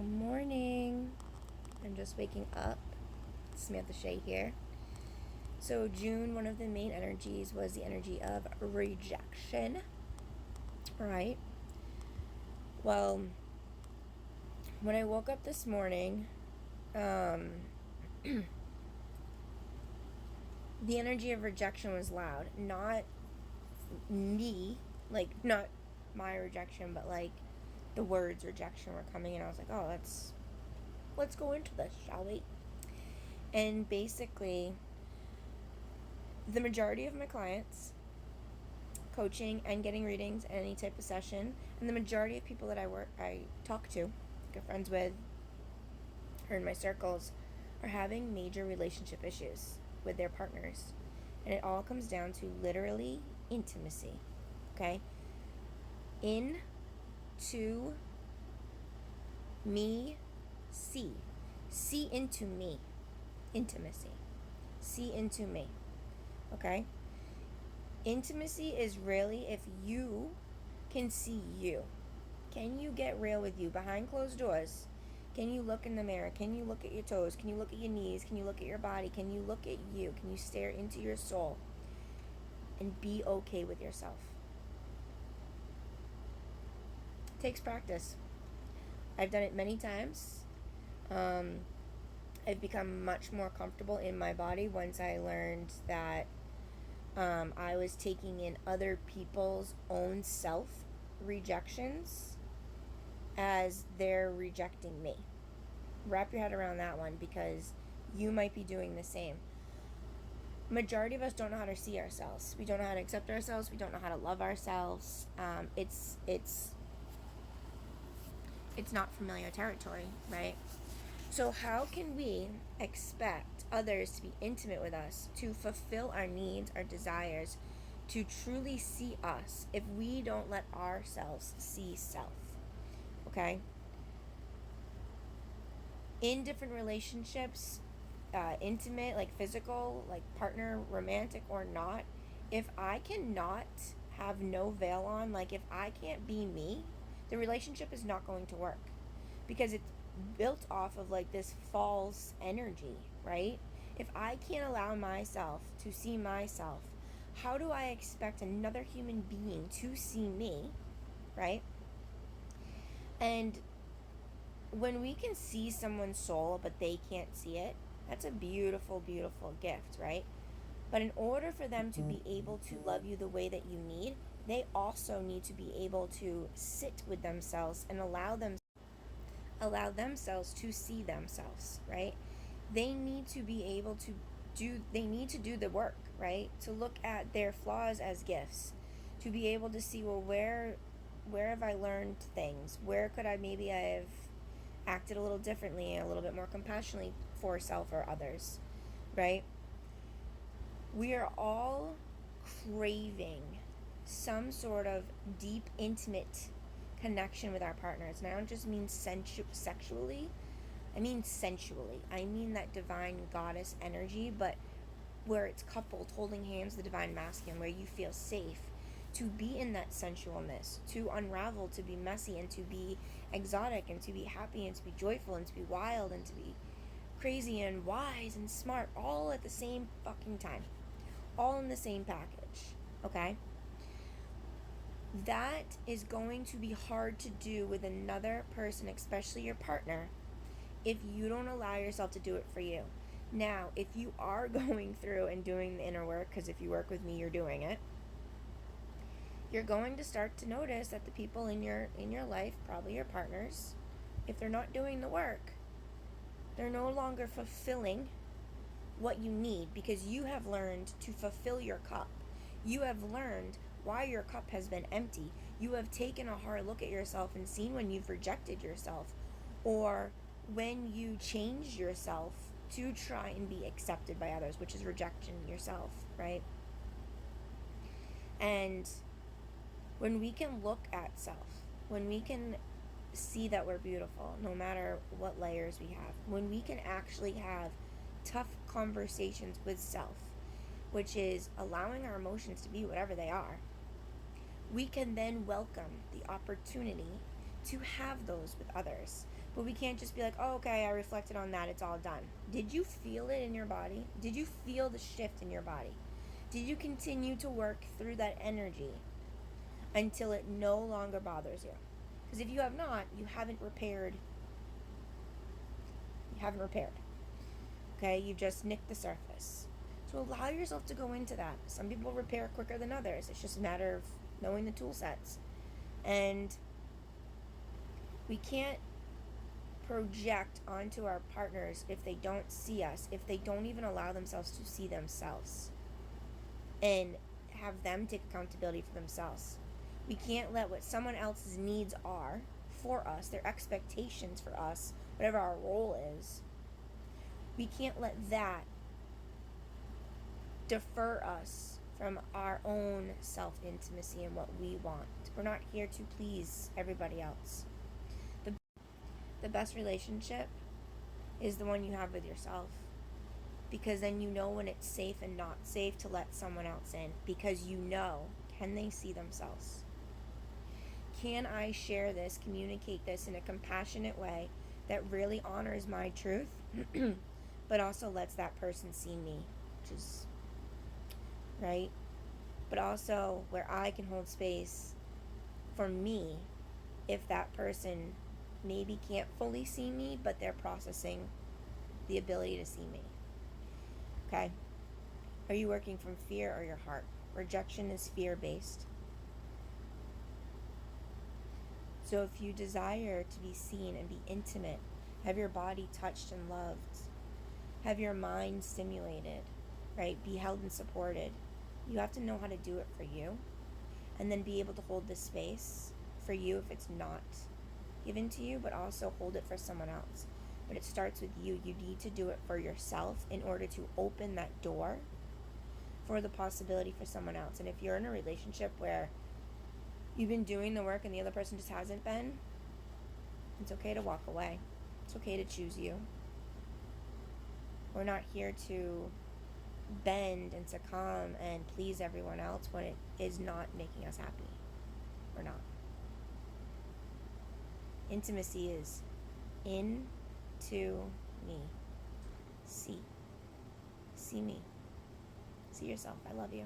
Good morning. I'm just waking up. Samantha Shea here. So June, one of the main energies was the energy of rejection. Right. Well, when I woke up this morning, the energy of rejection was loud. Not me, not my rejection, but the words rejection were coming in. I was like, oh, let's go into this, shall we? And basically, the majority of my clients, coaching and getting readings, any type of session, and the majority of people that I talk to, get friends with, or in my circles, are having major relationship issues with their partners. And it all comes down to literally intimacy. Okay? Into me, see. See into me. Intimacy. See into me. Okay? Intimacy is really if you can see you. Can you get real with you behind closed doors? Can you look in the mirror? Can you look at your toes? Can you look at your knees? Can you look at your body? Can you look at you? Can you stare into your soul and be okay with yourself? It takes practice. I've done it many times. I've become much more comfortable in my body once I learned that I was taking in other people's own self rejections as they're rejecting me. Wrap your head around that one, because you might be doing the same. Majority of us don't know how to see ourselves. We don't know how to accept ourselves. We don't know how to love ourselves. It's not familiar territory, right? So how can we expect others to be intimate with us, to fulfill our needs, our desires, to truly see us, if we don't let ourselves see self? Okay? In different relationships, intimate, like physical, like partner, romantic or not, if I cannot have no veil on, like if I can't be me, the relationship is not going to work, because it's built off of like this false energy, right? If I can't allow myself to see myself, how do I expect another human being to see me, right? And when we can see someone's soul but they can't see it, that's a beautiful, beautiful gift, right? But in order for them to be able to love you the way that you need, they also need to be able to sit with themselves and allow themselves to see themselves, right? They need to be able to do the work, right? To look at their flaws as gifts, to be able to see, well, where have I learned things? Where could I have acted a little differently, a little bit more compassionately for self or others, right? We are all craving some sort of deep, intimate connection with our partners. And I don't just mean sexually, I mean sensually. I mean that divine goddess energy, but where it's coupled, holding hands, the divine masculine, where you feel safe to be in that sensualness, to unravel, to be messy, and to be exotic, and to be happy, and to be joyful, and to be wild, and to be crazy and wise and smart, all at the same fucking time, all in the same package. Okay? That is going to be hard to do with another person, especially your partner, if you don't allow yourself to do it for you. Now, if you are going through and doing the inner work, because if you work with me, you're doing it, you're going to start to notice that the people in your life, probably your partners, if they're not doing the work, they're no longer fulfilling what you need, because you have learned to fulfill your cup. You have learned why your cup has been empty. You have taken a hard look at yourself and seen when you've rejected yourself, or when you change yourself to try and be accepted by others, which is rejection yourself, right? And when we can look at self, when we can see that we're beautiful, no matter what layers we have, when we can actually have tough conversations with self, which is allowing our emotions to be whatever they are, we can then welcome the opportunity to have those with others. But we can't just be like, oh, okay, I reflected on that, it's all done. Did you feel it in your body? Did you feel the shift in your body? Did you continue to work through that energy until it no longer bothers you? Because if you have not, you haven't repaired. You haven't repaired. Okay, you've just nicked the surface. So allow yourself to go into that. Some people repair quicker than others. It's just a matter of knowing the tool sets. And we can't project onto our partners if they don't see us, if they don't even allow themselves to see themselves and have them take accountability for themselves. We can't let what someone else's needs are for us, their expectations for us, whatever our role is, we can't let that defer us from our own self-intimacy and what we want. We're not here to please everybody else. The best relationship is the one you have with yourself, because then you know when it's safe and not safe to let someone else in, because you know, can they see themselves? Can I share this, communicate this in a compassionate way that really honors my truth but also lets that person see me, which is right, but also where I can hold space for me if that person maybe can't fully see me, but they're processing the ability to see me. Okay? Are you working from fear or your heart? Rejection is fear-based. So if you desire to be seen and be intimate, have your body touched and loved, have your mind stimulated, right? Be held and supported. You have to know how to do it for you, and then be able to hold the space for you if it's not given to you, but also hold it for someone else. But it starts with you. You need to do it for yourself in order to open that door for the possibility for someone else. And if you're in a relationship where you've been doing the work and the other person just hasn't been, it's okay to walk away. It's okay to choose you. We're not here to bend and succumb and please everyone else when it is not making us happy. We're not. Intimacy is into me. See me. See yourself. I love you.